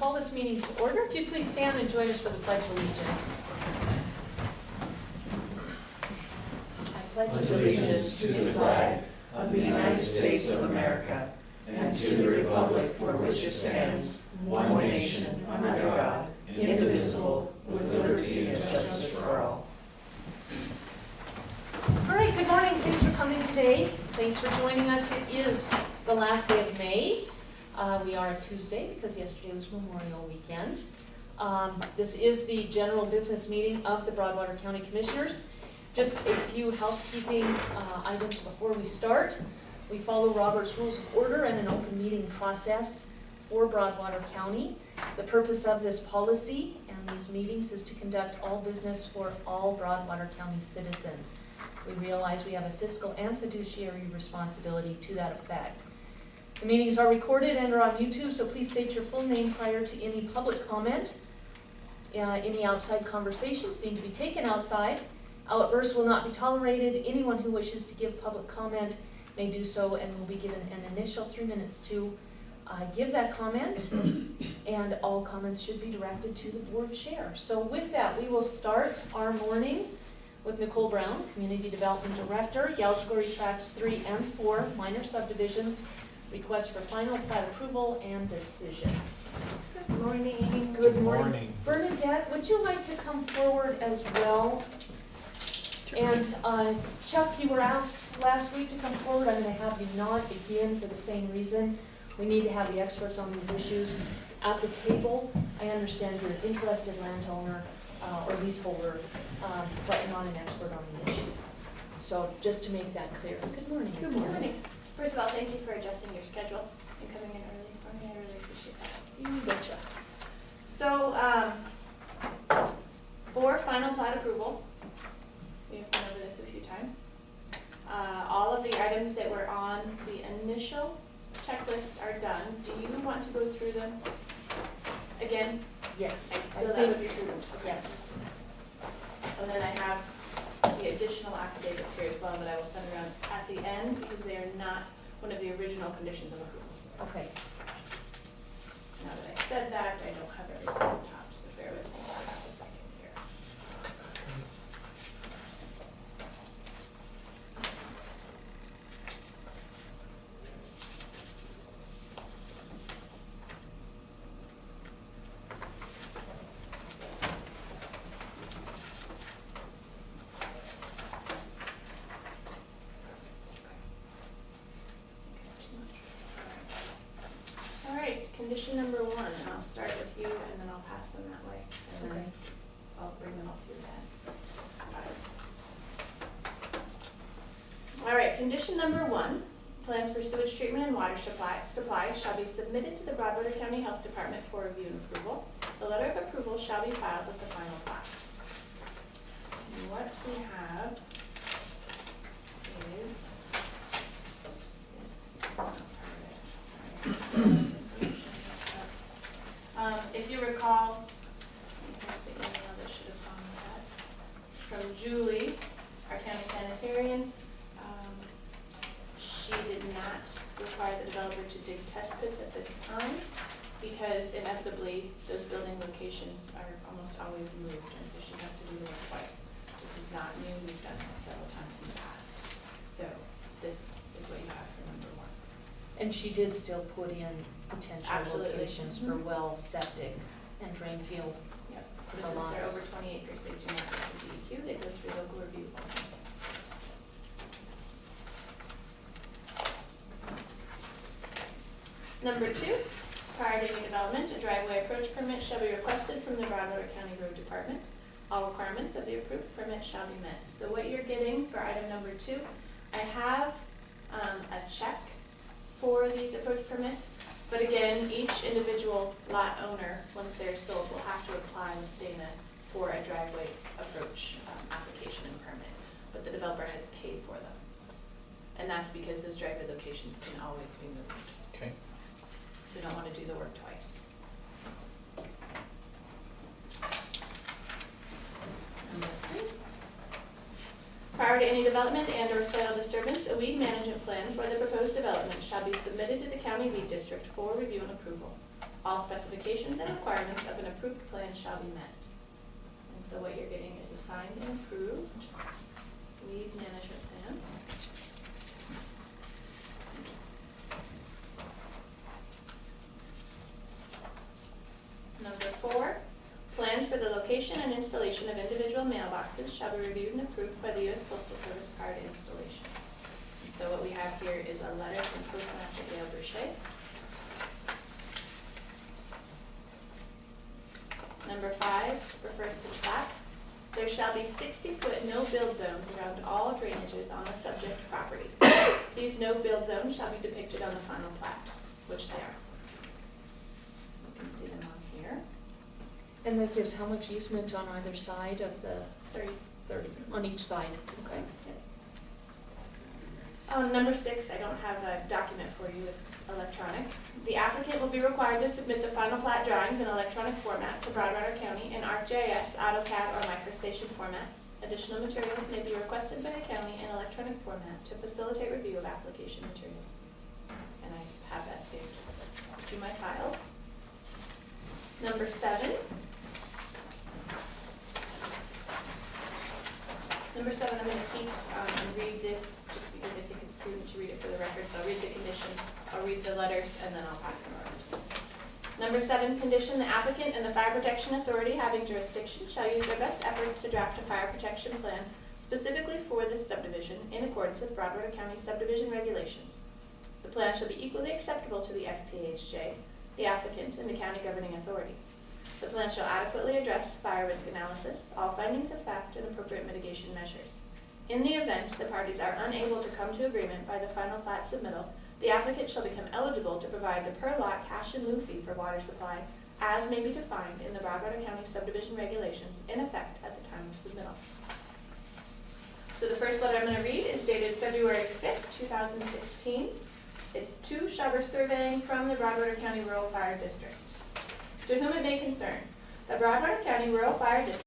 call this meeting to order. If you'd please stand and join us for the Pledge of Allegiance. I Pledge allegiance to the flag of the United States of America and to the republic for which it stands, one nation, under God, indivisible, with liberty and justice for all. All right, good morning. Thanks for coming today. Thanks for joining us. It is the last day of May. We are on Tuesday because yesterday was Memorial Weekend. This is the general business meeting of the Broadwater County Commissioners. Just a few housekeeping items before we start. We follow Robert's Rules of Order and an open meeting process for Broadwater County. The purpose of this policy and these meetings is to conduct all business for all Broadwater County citizens. We realize we have a fiscal and fiduciary responsibility to that effect. The meetings are recorded and are on YouTube, so please state your full name prior to any public comment. Any outside conversations need to be taken outside. Outbursts will not be tolerated. Anyone who wishes to give public comment may do so and will be given an initial 3 minutes to give that comment, and all comments should be directed to the board chair. So with that, we will start our morning with Nicole Brown, Community Development Director, Yellowsquare Tracts 3 and 4, minor subdivisions, request for final plat approval and decision. Good morning. Good morning. Bernadette, would you like to come forward as well? And Chuck, you were asked last week to come forward. I'm going to have you not begin for the same reason. We need to have the experts on these issues at the table. I understand you're an interested landowner or leaseholder, but not an expert on the issue. So just to make that clear. Good morning. Good morning. First of all, thank you for adjusting your schedule and coming in early for me. I really appreciate that. You betcha. So, for final plat approval, we've been over this a few times. All of the items that were on the initial checklist are done. Do you want to go through them again? Yes, I feel that would be think, prudent. Okay. yes. And then I have the additional affidavits here as well that I will send around at the end because they are not one of the original conditions of approval. Okay. Now that I said that, I don't have everything on top, so bear with me for a second here. All right, condition number 1, and I'll start with you and then I'll pass them that way. And then Okay. I'll bring them up through that. All right, condition number 1, plans for sewage treatment and water supply shall be submitted to the Broadwater County Health Department for review and approval. The letter of approval shall be filed with the final plat. And what we have is this. Not part of it. Sorry. If you recall, here's the email that should have gone with that, from Julie, our county sanitarian. She did not require the developer to dig test pits at this time because inevitably those building locations are almost always moved, and so she has to do the work twice. This is not new, we've done this several times in the past. So this is what you have for number 1. And she did still put in potential Absolutely. locations for Mhm. well, septic, and drain field. Yep, For this the is, lots. they're over 20 acres, they do not go through DEQ, they go through local review also. Number 2, prior to any development, a driveway approach permit shall be requested from the Broadwater County Road Department. All requirements of the approved permit shall be met. So what you're getting for item number 2, I have a check for these approach permits, but again, each individual lot owner, once they're sold, will have to apply with Dana for a driveway approach application and permit, but the developer has paid for them. And that's because those driveway locations can always be moved. Okay. So we don't want to do the work twice. Number 3. Prior to any development and or soil disturbance, a weed management plan for the proposed development shall be submitted to the county weed district for review and approval. All specifications and requirements of an approved plan shall be met. And so what you're getting is a signed and approved weed management plan. Number 4, plans for the location and installation of individual mailboxes shall be reviewed and approved by the U.S. Postal Service prior to installation. So what we have here is a letter from Postmaster Gail Boucher. Number 5 refers to the plat. There shall be 60-foot no-build zones around all drainages on the subject property. These no-build zones shall be depicted on the final plat, which they are. You can see them on here. And that gives how much easement on either side of the 30. on each side, okay? Number 6, I don't have a document for you, it's electronic. The applicant will be required to submit the final plat drawings in electronic format to Broadwater County in ArcGIS, AutoCAD, or MicroStation format. Additional materials may be requested by the county in electronic format to facilitate review of application materials. And I have that saved to my files. Number 7. Number 7, I'm going to keep and read this just because I think it's prudent to read it for the record. So I'll read the condition, I'll read the letters, and then I'll pass them around. Number 7, condition: the applicant and the Fire Protection Authority having jurisdiction shall use their best efforts to draft a fire protection plan specifically for this subdivision in accordance with Broadwater County subdivision regulations. The plan shall be equally acceptable to the FPHJ, the applicant, and the county governing authority. The plan shall adequately address fire risk analysis, all findings of fact, and appropriate mitigation measures. In the event the parties are unable to come to agreement by the final plat submittal, the applicant shall become eligible to provide the per lot cash in lieu fee for water supply, as may be defined in the Broadwater County subdivision regulations in effect at the time of submittal. So the first letter I'm going to read is dated February 5th, 2016. It's to Shubber Surveying from the Broadwater County Rural Fire District. To whom it may concern, the Broadwater County Rural Fire District